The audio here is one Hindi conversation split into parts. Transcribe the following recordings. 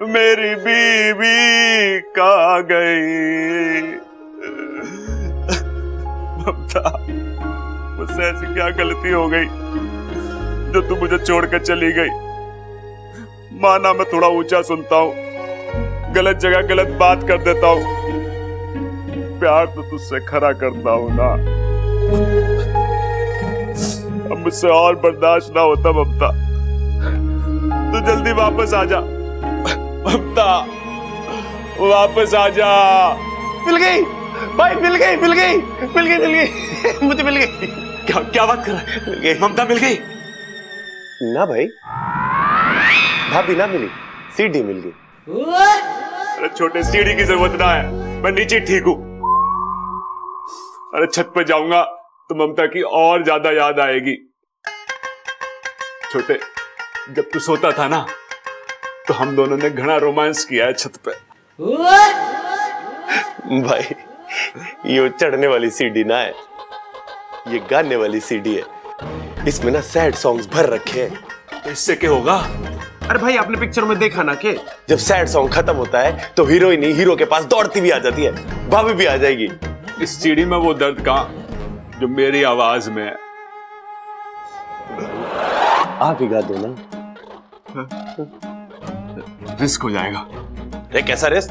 मेरी बीवी कहाँ गई? ममता, मुझसे ऐसी क्या गलती हो गई जो तू मुझे छोड़कर चली गई? माना मैं थोड़ा ऊंचा सुनता हूँ, गलत जगह गलत बात कर देता हूँ, प्यार तो तुझसे खरा करता हूँ ना। अब मुझसे और बर्दाश्त ना होता ममता, तू जल्दी वापस आ जा। ममता वापस आ जा। मिल गई भाई, मिल गई मिल गई मिल गई मिल गई मुझे मिल गई। क्या क्या बात कर रहा है? मिल गई ममता मिल गई? ना भाई, भाभी ना मिली, सीढ़ी मिल गई। अरे छोटे, सीढ़ी की जरूरत ना है, मैं नीचे ठीक हूं। अरे छत पे जाऊंगा तो ममता की और ज्यादा याद आएगी। छोटे, जब तू सोता था ना तो हम दोनों ने घना रोमांस किया है छत पे। भाई ये चढ़ने वाली सीढ़ी ना है, ये गाने वाली सीढ़ी है। इसमें ना सैड सॉन्ग्स भर रखे हैं। तो इससे क्या होगा? अरे भाई आपने पिक्चर में देखा ना कि जब सैड सॉन्ग खत्म होता है तो हीरोइन हीरो के पास दौड़ती भी आ जाती है, भाभी भी आ जाएगी। इस सीढ़ी में वो दर्द कहां जो मेरी आवाज में है? आप ही गा दो ना। रिस्क हो जाएगा। अरे कैसा रिस्क?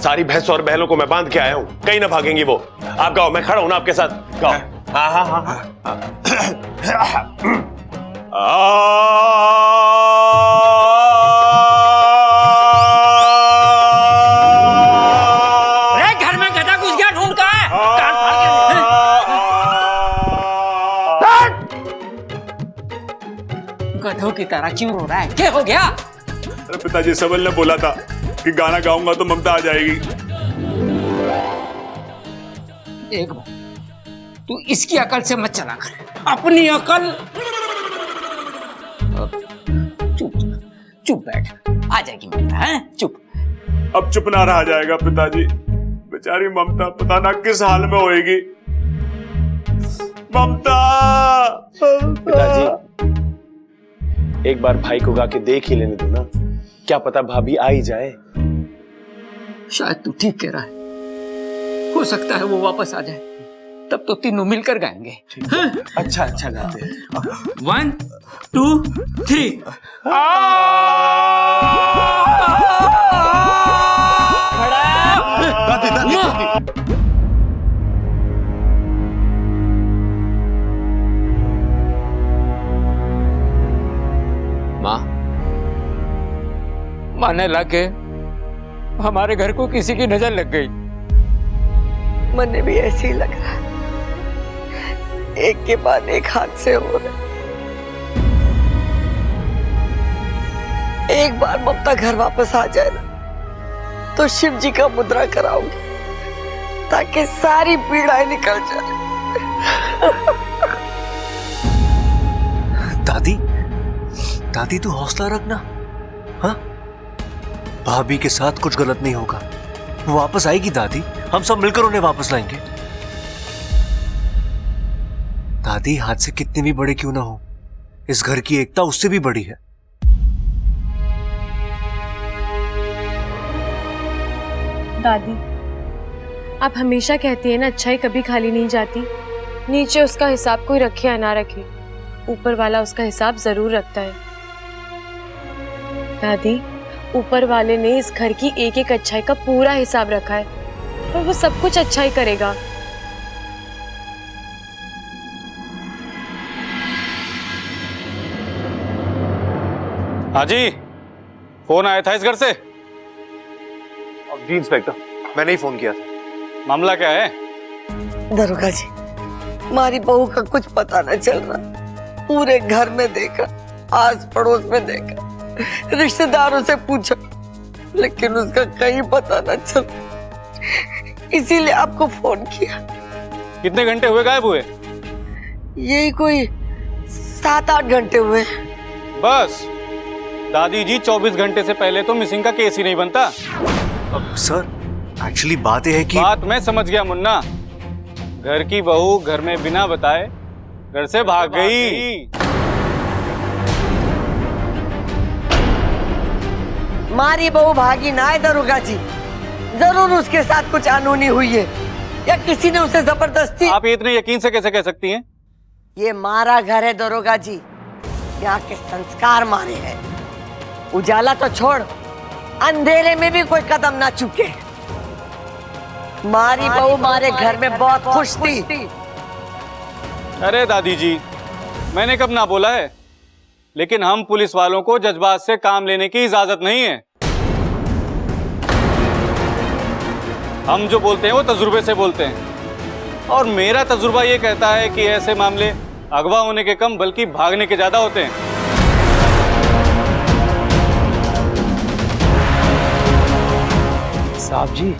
सारी भैंस और बैलों को मैं बांध के आया हूं, कहीं ना भागेंगी वो। आप गाओ, मैं खड़ा हूं ना आपके साथ, गाओ। हाँ हाँ हाँ हाँ। अरे घर में गधा घुस गया, ढूंढ का है? कान फाड़ के गधों की तरह क्यों रो रहा है? क्या हो गया? अरे पिताजी, सबल ने बोला था कि गाना गाऊंगा तो ममता आ जाएगी। देख भाई, तू इसकी अकल से मत चला कर, अपनी अकल। चुप चुप बैठ, आ जाएगी ममता। है चुप। अब चुप ना रहा जाएगा पिताजी, बेचारी ममता पता ना किस हाल में होएगी। ममता। पिताजी एक बार भाई को गा के देख ही लेने दो ना, क्या पता भाभी आ ही जाए। शायद तू ठीक कह रहा है, हो सकता है वो वापस आ जाए, तब तो तीनों मिलकर गाएंगे। अच्छा अच्छा गाते हैं। 1 2 3। माँ, माने लगे हमारे घर को किसी की नजर लग गई। मने भी ऐसे ही लग रहा है, एक के बाद एक हादसे हो रहे। एक बार ममता घर वापस आ जाए ना तो शिव जी का मुद्रा कराऊंगी ताकि सारी पीड़ाएं निकल जाए। दादी, दादी तू हौसला रखना। हाँ, भाभी के साथ कुछ गलत नहीं होगा, वो वापस आएगी दादी, हम सब मिलकर उन्हें वापस लाएंगे। दादी, हादसे कितने भी बड़े क्यों ना हो, इस घर की एकता उससे भी बड़ी है। दादी, आप हमेशा कहती हैं ना, अच्छाई कभी खाली नहीं जाती। नीचे उसका हिसाब कोई रखे या ना रखे, ऊपर वाला उसका हिसाब जरूर रखता है। दादी, ऊपर वाले ने इस घर की एक एक अच्छाई का पूरा हिसाब रखा है और वो सब कुछ अच्छा ही करेगा। हाँ जी, फोन आया था इस घर से। जी इंस्पेक्टर, मैंने ही फोन किया था। मामला क्या है? दरोगा जी, हमारी बहू का कुछ पता न चल रहा। पूरे घर में देखा, आस पड़ोस में देखा, रिश्तेदारों से पूछा, लेकिन उसका कहीं पता न चल। इसीलिए आपको फोन किया। कितने घंटे हुए गायब हुए? यही कोई 7-8 घंटे हुए। बस दादी जी, 24 घंटे से पहले तो मिसिंग का केस ही नहीं बनता। सर, एक्चुअली बात यह है कि बात मैं समझ गया मुन्ना। घर की बहू घर में बिना बताए घर से भाग गई। मारी बहू भागी ना है दरोगा जी, जरूर उसके साथ कुछ अनहोनी हुई है या किसी ने उसे जबरदस्ती। आप इतने यकीन से कैसे कह सकती हैं? ये मारा घर है दरोगा जी, यहाँ के संस्कार मारे हैं। उजाला तो छोड़, अंधेरे में भी कोई कदम ना चुके। मारी बहू मारे घर में बहुत खुश थी। अरे दादी जी, मैंने कब ना बोला है, लेकिन हम पुलिस वालों को जज्बात से काम लेने की इजाजत नहीं है। हम जो बोलते हैं वो तजुर्बे से बोलते हैं, और मेरा तजुर्बा ये कहता है कि ऐसे मामले अगवा होने के कम बल्कि भागने के ज्यादा होते हैं। साहब जी,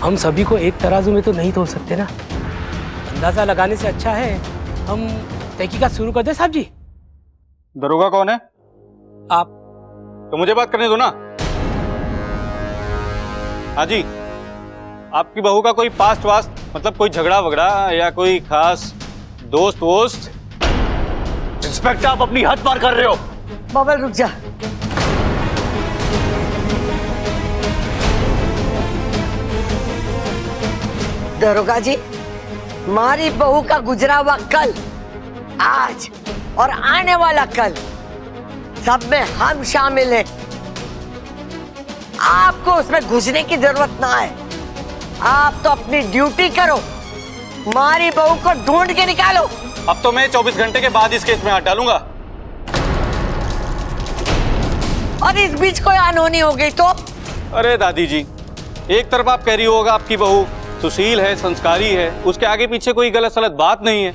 हम सभी को एक तराजू में तो नहीं तोल सकते ना। अंदाजा लगाने से अच्छा है हम तहकीकात शुरू कर दें। साहब जी, दरोगा कौन है? आप। तो मुझे बात करने दो ना। हाँ जी, आपकी बहू का कोई पास्ट वास्ट, मतलब कोई झगड़ा वगड़ा या कोई खास दोस्त वोस्त? इंस्पेक्टर, आप अपनी हद पार कर रहे हो। बबल रुक जा। दरोगा जी, मारी बहू का गुजरा हुआ कल, आज और आने वाला कल, सब में हम शामिल हैं। आपको उसमें घुसने की जरूरत ना है। आप तो अपनी ड्यूटी करो, मारी बहू को ढूंढ के निकालो। अब तो मैं 24 घंटे के बाद इस केस में हाथ डालूंगा। और इस बीच कोई अनहोनी हो गई तो? अरे दादी जी, एक तरफ आप कह रही होगा आपकी बहू सुशील है, संस्कारी है, उसके आगे पीछे कोई गलत सलत बात नहीं है,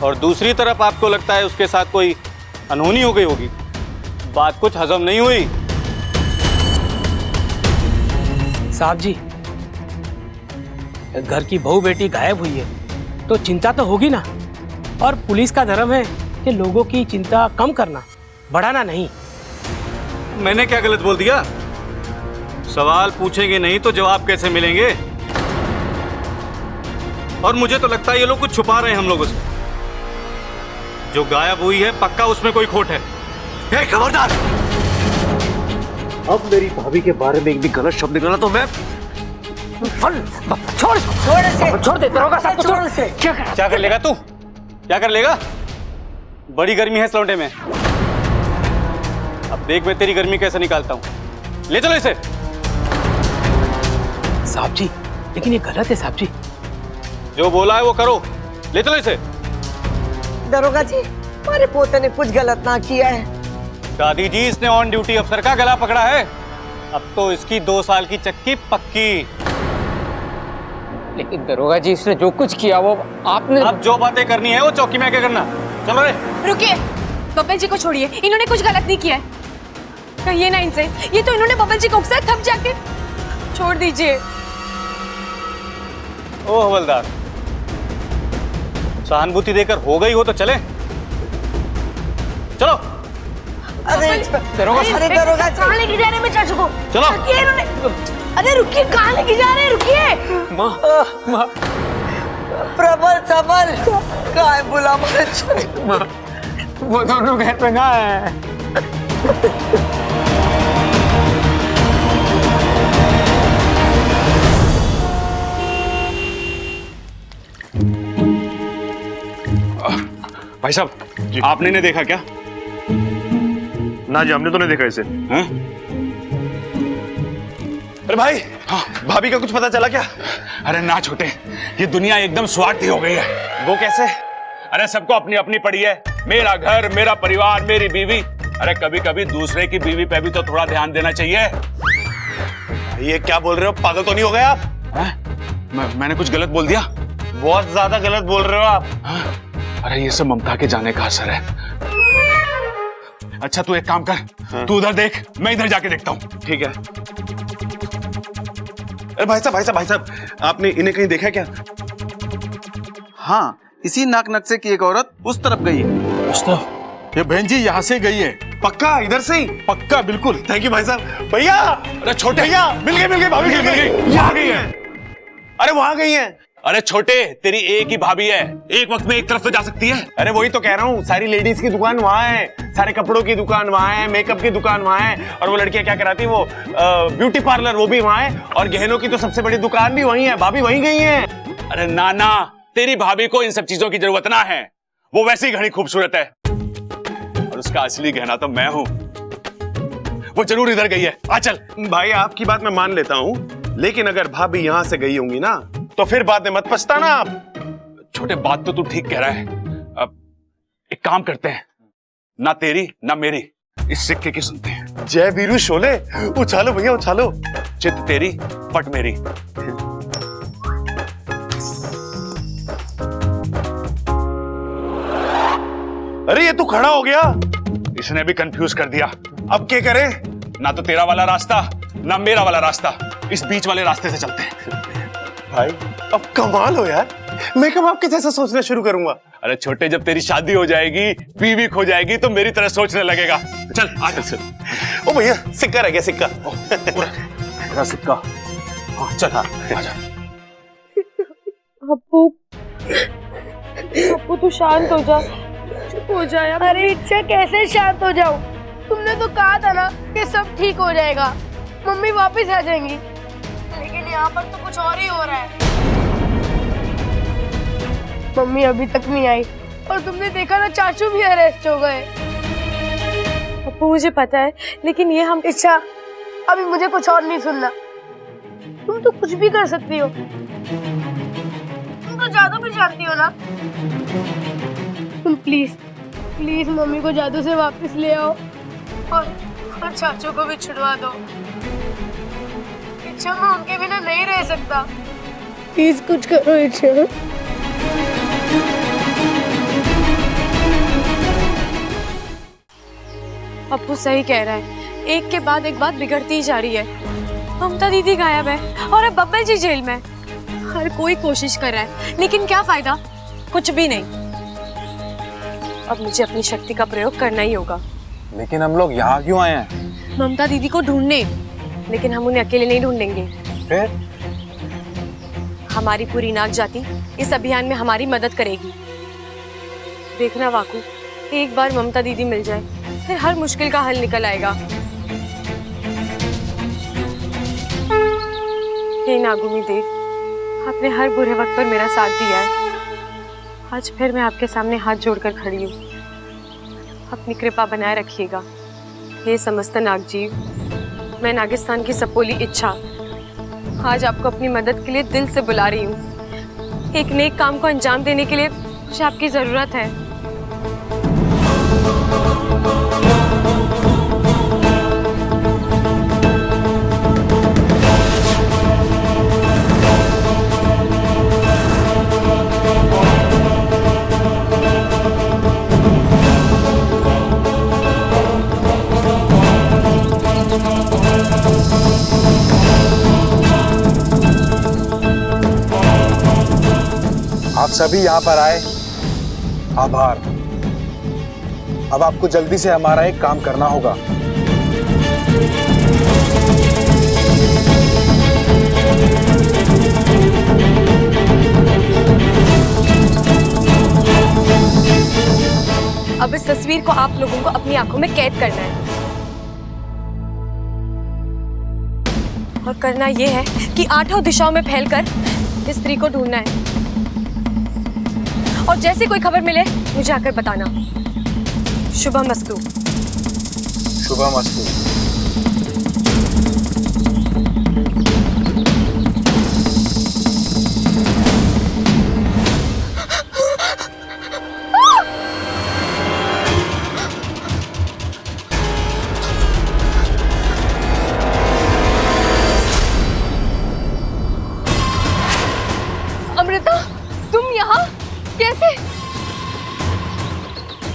और दूसरी तरफ आपको लगता है उसके साथ कोई अनहोनी हो गई होगी। बात कुछ हजम नहीं हुई। साहब जी, घर की बहू बेटी गायब हुई है तो चिंता तो होगी ना, और पुलिस का धर्म है कि लोगों की चिंता कम करना, बढ़ाना नहीं। मैंने क्या गलत बोल दिया? सवाल पूछेंगे नहीं तो जवाब कैसे मिलेंगे? और मुझे तो लगता है ये लोग कुछ छुपा रहे हैं हम लोगों से। जो गायब हुई है पक्का उसमें कोई खोट है। हे खबरदार! अब मेरी भाभी के बारे में एक भी गलत शब्द निकला तो मैं छोड़ इसे। छोड़ दे दरोगा साहब, छोड़ इसे। क्या कर लेगा तू? क्या कर लेगा? बड़ी गर्मी है इस लौंडे में। अब देख मैं तेरी गर्मी कैसे निकालता हूं। ले चलो इसे। साहब जी, लेकिन ये गलत है साहब जी। जो बोला है वो करो। ले चलो इसे। दरोगा जी, हमारे पोते ने कुछ गलत ना किया है। दादी जी, इसने ऑन ड्यूटी अफसर का गला पकड़ा है। अब तो इसकी 2 साल की चक्की पक्की। लेकिन दरोगा जी, इसने जो कुछ किया वो आपने। अब जो बातें करनी है वो चौकी में आके करना। चलो रे। रुकिए, बब्बल जी को छोड़िए, इन्होंने कुछ गलत नहीं किया है। कहिए ना इनसे, ये तो इन्होंने बब्बल जी को उकसाया, थक जाके छोड़ दीजिए। ओ हवलदार, सहानुभूति देकर हो गई हो तो चले। चलो। अरे दरोगा अरे दरोगा जी, कहाँ लेके जा रहे हैं मैं चाचू को? चलो। रुकिए इन्होंने। अरे रुकिए, कहाँ लेके जा रहे हैं? रुकिए। माँ, प्रबल सबल काय बुला मुझे। वो दोनों घर पे ना है। भाई साहब, आपने नहीं देखा क्या? ना जी, हमने तो नहीं देखा इसे। हाँ? अरे भाई, भाभी का कुछ पता चला क्या? अरे ना छोटे, ये दुनिया एकदम स्वार्थी हो गई है। वो कैसे? अरे सबको अपनी अपनी पड़ी है। मेरा घर, मेरा परिवार, मेरी बीवी। अरे कभी कभी दूसरे की बीवी पे भी तो थोड़ा ध्यान देना चाहिए। ये क्या बोल रहे हो? पागल तो नहीं हो गए आप? मैंने कुछ गलत बोल दिया? बहुत ज्यादा गलत बोल रहे हो आप। अरे ये सब ममता के जाने का असर है। अच्छा तू एक काम कर, तू उधर देख, मैं इधर जाके देखता हूँ। ठीक है। अरे भाई साहब, आपने इन्हें कहीं देखा क्या? हाँ, इसी नाक नक्शे की एक औरत उस तरफ गई है। ये बहन जी यहाँ से गई है। पक्का इधर से ही? पक्का, बिल्कुल। थैंक यू भाई साहब। भैया, अरे छोटे भैया, मिल गई भाभी, मिल गई। यहाँ गई है। अरे वहां गई है। अरे छोटे, तेरी एक ही भाभी है, एक वक्त में एक तरफ तो जा सकती है। अरे वही तो कह रहा हूँ, सारी लेडीज की दुकान वहाँ है, सारे कपड़ों की दुकान वहाँ है, मेकअप की दुकान वहाँ है, और वो लड़कियां क्या कराती वो ब्यूटी पार्लर, वो भी वहाँ है, और गहनों की तो सबसे बड़ी दुकान भी वहीं है। भाभी वहीं गई है। अरे नाना, तेरी भाभी को इन सब चीजों की जरूरत ना है, वो वैसे ही घनी खूबसूरत है, और उसका असली गहना तो मैं हूं। वो जरूर इधर गई है। आ चल। भाई आपकी बात मैं मान लेता हूँ, लेकिन अगर भाभी यहाँ से गई होंगी ना तो फिर बाद में मत पछताना आप। छोटे, बात तो तू ठीक कह रहा है। अब एक काम करते हैं, ना तेरी ना मेरी, इस सिक्के की सुनते हैं। जय वीरू शोले, उछालो भैया उछालो। चित तेरी पट मेरी। अरे ये तू खड़ा हो गया, इसने भी कंफ्यूज कर दिया। अब क्या करें? ना तो तेरा वाला रास्ता ना मेरा वाला रास्ता, इस बीच वाले रास्ते से चलते हैं। भाई अब कमाल हो यार, मैं कब आपके जैसा सोचना शुरू करूंगा। अरे छोटे, जब तेरी शादी हो जाएगी, बीवी खो जाएगी, तो मेरी तरह सोचने लगेगा। चल आ चल। ओ भैया सिक्का रह गया, सिक्का। पूरा सिक्का। हाँ चल, हाँ आजा। अप्पू, अप्पू तू शांत हो जा, चुप हो जा यार। अरे इच्छा, कैसे शांत हो जाऊं? तुमने तो कहा था ना कि सब ठीक हो जाएगा, मम्मी वापस आ जाएंगी, लेकिन यहाँ पर तो कुछ और ही हो रहा है। मम्मी अभी तक नहीं आई, और तुमने देखा ना चाचू भी अरेस्ट हो गए। अप्पू मुझे पता है, लेकिन ये हम इच्छा, अभी मुझे कुछ और नहीं सुनना। तुम तो कुछ भी कर सकती हो, तुम तो जादू भी जानती हो ना। तुम प्लीज प्लीज मम्मी को जादू से वापस ले आओ, और चाचू को भी छुड़वा दो। इच्छा, मैं उनके बिना नहीं रह सकता, प्लीज कुछ करो इच्छा। अप्पू सही कह रहा है, एक के बाद एक बात बिगड़ती ही जा रही है। ममता दीदी गायब है और अब बब्बल जी जेल में। हर कोई कोशिश कर रहा है, लेकिन क्या फायदा? कुछ भी नहीं। अब मुझे अपनी शक्ति का प्रयोग करना ही होगा। लेकिन हम लोग यहाँ क्यों आए हैं? ममता दीदी को ढूंढने, लेकिन हम उन्हें अकेले नहीं ढूंढेंगे। फिर? हमारी पूरी नाग जाति इस अभियान में हमारी मदद करेगी। देखना वाकू, एक बार ममता दीदी मिल जाए, फिर हर मुश्किल का हल निकल आएगा। हे नागुनी देव, आपने हर बुरे वक्त पर मेरा साथ दिया है। आज फिर मैं आपके सामने हाथ जोड़कर खड़ी हूँ। अपनी कृपा बनाए रखिएगा। हे समस्त नागजीव, मैं नागिस्तान की सपोली इच्छा आज आपको अपनी मदद के लिए दिल से बुला रही हूँ। एक नेक काम को अंजाम देने के लिए मुझे आपकी जरूरत है। आप सभी यहाँ पर आए, आभार। अब आपको जल्दी से हमारा एक काम करना होगा। अब इस तस्वीर को आप लोगों को अपनी आंखों में कैद करना है, और करना यह है कि 8 दिशाओं में फैलकर इस स्त्री को ढूंढना है, और जैसे कोई खबर मिले मुझे आकर बताना। शुभमस्तु। शुभमस्तु। अमृता, तुम यहाँ कैसे?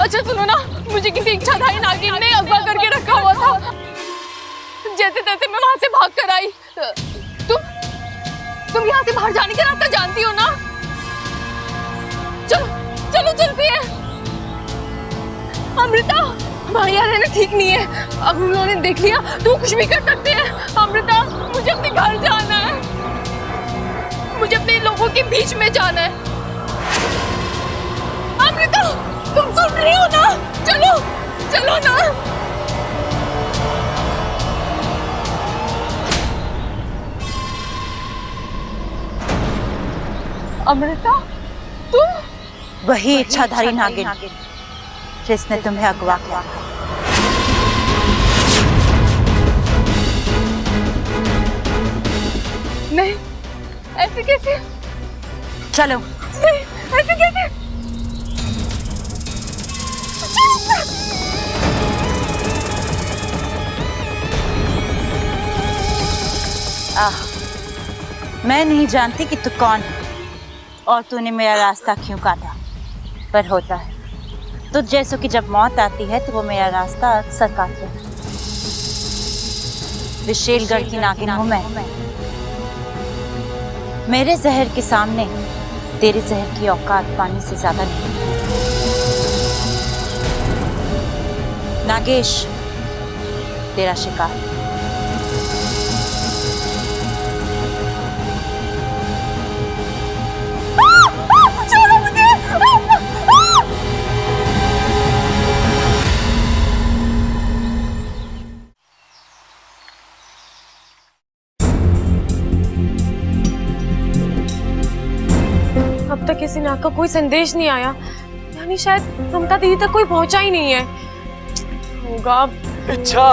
अच्छा सुनो ना, मुझे किसी इच्छाधारी नागिन ने अगवा करके रखा हुआ था। जैसे तैसे मैं वहां से भाग कर आई। तुम यहाँ से बाहर जाने का रास्ता जानती हो ना? चलो चलो चलते हैं। अमृता, भाई यहाँ रहना ठीक नहीं है। अब उन्होंने देख लिया तो कुछ भी कर सकते हैं। अमृता, मुझे अपने घर जाना है, मुझे अपने लोगों के बीच में जाना है। अमृता, तुम सुन रही हो ना? चलो चलो ना। अमृता, तुम? वही इच्छाधारी नागिन जिसने तुम्हें अगवा किया। नहीं, ऐसे कैसे? चलो। नहीं, ऐसे कैसे? मैं नहीं जानती कि तू कौन है और तूने मेरा रास्ता क्यों काटा, पर होता है तुझ जैसों की जब मौत आती है तो वो मेरा रास्ता अक्सर काटते हैं। विशेलगढ़ की नागिन हूं मैं। मेरे जहर के सामने तेरे जहर की औकात पानी से ज्यादा नहीं। नागेश, तेरा शिकार। अब तक किसी नाग का कोई संदेश नहीं आया, यानी शायद ममता दीदी तक कोई पहुंचा ही नहीं है। होगा इच्छा,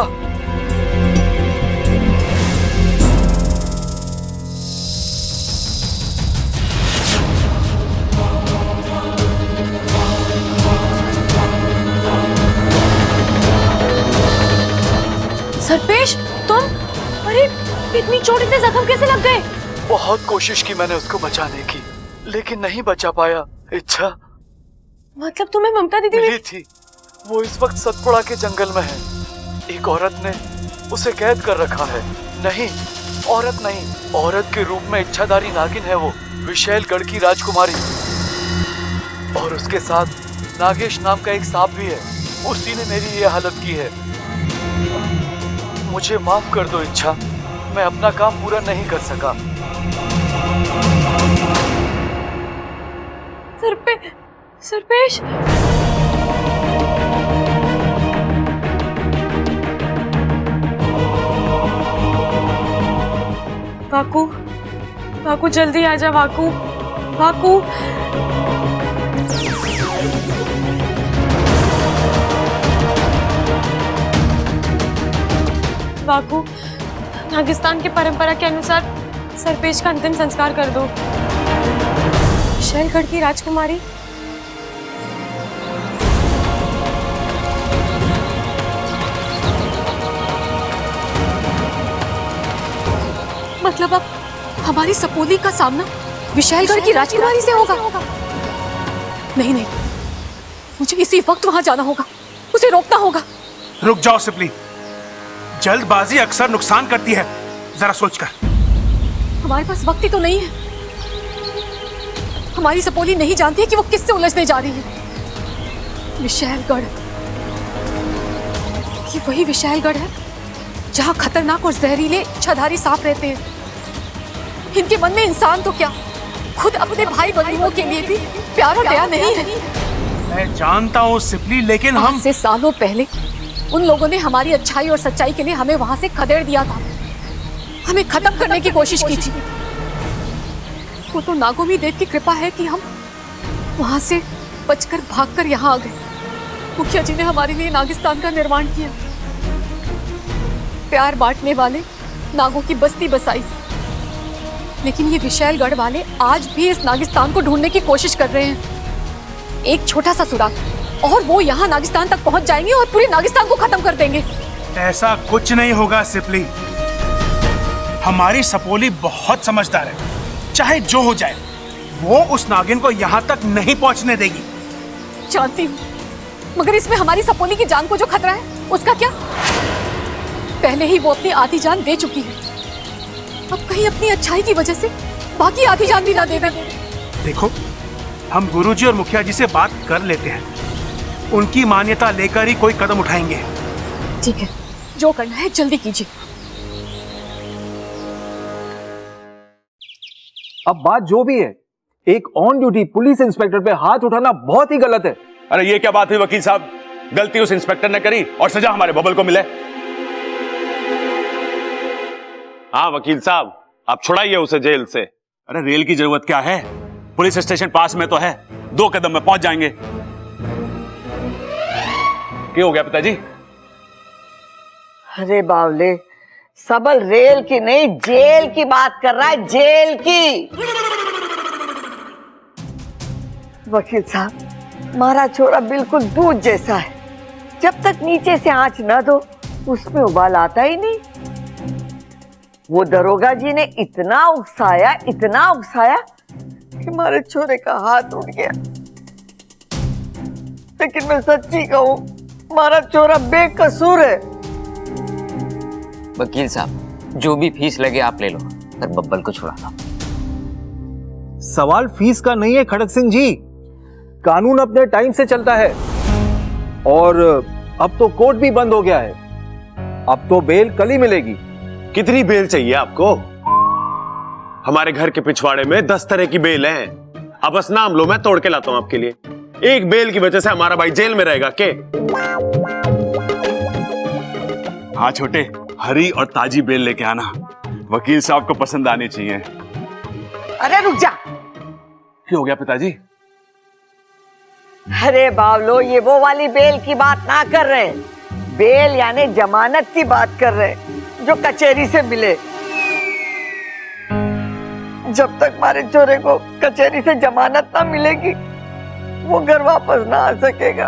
सरपेश, तुम? अरे इतनी चोट, इतने जख्म कैसे लग गए? बहुत कोशिश की मैंने उसको बचाने की, लेकिन नहीं बचा पाया। इच्छा, मतलब तुम्हें ममता दीदी मिली थी, वो इस वक्त सतपुड़ा के जंगल में है। एक औरत ने उसे कैद कर रखा है। नहीं, औरत नहीं, औरत के रूप में इच्छाधारी नागिन है वो, विशेलगढ़ की राजकुमारी। और उसके साथ नागेश नाम का एक सांप भी है। उसी ने मेरी ये हालत की है। मुझे माफ कर दो इच्छा, मैं अपना काम पूरा नहीं कर सका। सरपेश, वाकू, वाकू जल्दी आ जा। वाकू, वाकू। वाकू, नागिस्तान की परंपरा के अनुसार सरपेश का अंतिम संस्कार कर दो। विशेलगढ़ की राजकुमारी, मतलब अब हमारी सपोली का सामना विशेलगढ़ की राजकुमारी से होगा? नहीं नहीं, मुझे इसी वक्त वहां जाना होगा, उसे रोकना होगा। रुक जाओ सिपली, जल्दबाजी अक्सर नुकसान करती है, जरा सोचकर। हमारे पास वक्त ही तो नहीं है। हमारी सपोली नहीं जानती है कि वो किससे उलझने जा रही है। विशेलगढ़, ये वही विशेलगढ़ है जहां खतरनाक और जहरीले इच्छाधारी सांप रहते हैं। इनके मन में इंसान तो क्या, खुद अपने भाई बंधुओं के लिए भी प्यार और दया नहीं है। मैं जानता हूँ सिपली, लेकिन हम से सालों पहले उन लोगों ने हमारी अच्छाई और सच्चाई के लिए हमें वहां से खदेड़ दिया था, हमें खत्म करने की कोशिश की थी। वो तो नागोमी देव की कृपा है कि हम वहां से बचकर भागकर यहाँ आ गए। मुखिया जी ने हमारे लिए नागिस्तान का निर्माण किया, प्यार बांटने वाले नागों की बस्ती बसाई। लेकिन ये विशेलगढ़ वाले आज भी इस नागिस्तान को ढूंढने की कोशिश कर रहे हैं। एक छोटा सा सुराग और वो यहाँ नागिस्तान तक पहुंच जाएंगे और पूरे नागिस्तान को खत्म कर देंगे। ऐसा कुछ नहीं होगा सिपली, हमारी सपोली बहुत समझदार है। चाहे जो हो जाए, वो उस नागिन को यहाँ तक नहीं पहुँचने देगी। जानती हूँ, मगर इसमें हमारी सपोली की जान को जो खतरा है, उसका क्या? पहले ही वो अपनी आधी जान दे चुकी है, अब कहीं अपनी अच्छाई की वजह से बाकी आधी जान भी ना दे दे। देखो, हम गुरुजी और मुखिया जी से बात कर लेते हैं, उनकी मान्यता लेकर ही कोई कदम उठाएंगे। ठीक है, जो करना है जल्दी कीजिए। अब बात जो भी है, एक ऑन ड्यूटी पुलिस इंस्पेक्टर पे हाथ उठाना बहुत ही गलत है। अरे ये क्या बात हुई वकील साहब, गलती उस इंस्पेक्टर ने करी और सजा हमारे बबल को मिले। हाँ वकील साहब, आप छुड़ाइए उसे जेल से। अरे रेल की जरूरत क्या है, पुलिस स्टेशन पास में तो है, 2 कदम में पहुंच जाएंगे। क्या हो गया पिताजी? अरे बावले, सबल रेल की नहीं जेल की बात कर रहा है, जेल की। वकील साहब, हमारा छोरा बिल्कुल दूध जैसा है, जब तक नीचे से आंच न दो उसमें उबाल आता ही नहीं। वो दरोगा जी ने इतना उकसाया कि हमारे छोरे का हाथ उठ गया। लेकिन मैं सच्ची कहूं, हमारा छोरा बेकसूर है। वकील साहब, जो भी फीस लगे आप ले लो, पर बब्बल को छुड़ा दो। सवाल फीस का नहीं है खड़क सिंह जी, कानून अपने टाइम से चलता है और अब तो कोर्ट भी बंद हो गया है। अब तो बेल कल ही मिलेगी। कितनी बेल चाहिए आपको? हमारे घर के पिछवाड़े में 10 तरह की बेल है। अब बस नाम लो, मैं तोड़ के लाता हूं आपके लिए। एक बेल की वजह से हमारा भाई जेल में रहेगा के? हाँ छोटे, हरी और ताजी बेल लेके आना, वकील साहब को पसंद आनी चाहिए। अरे रुक जा। क्या हो गया पिताजी? अरे बावलो, ये वो वाली बेल की बात ना कर रहे, बेल यानी जमानत की बात कर रहे, जो कचहरी से मिले। जब तक हमारे छोरे को कचहरी से जमानत ना मिलेगी, वो घर वापस ना आ सकेगा।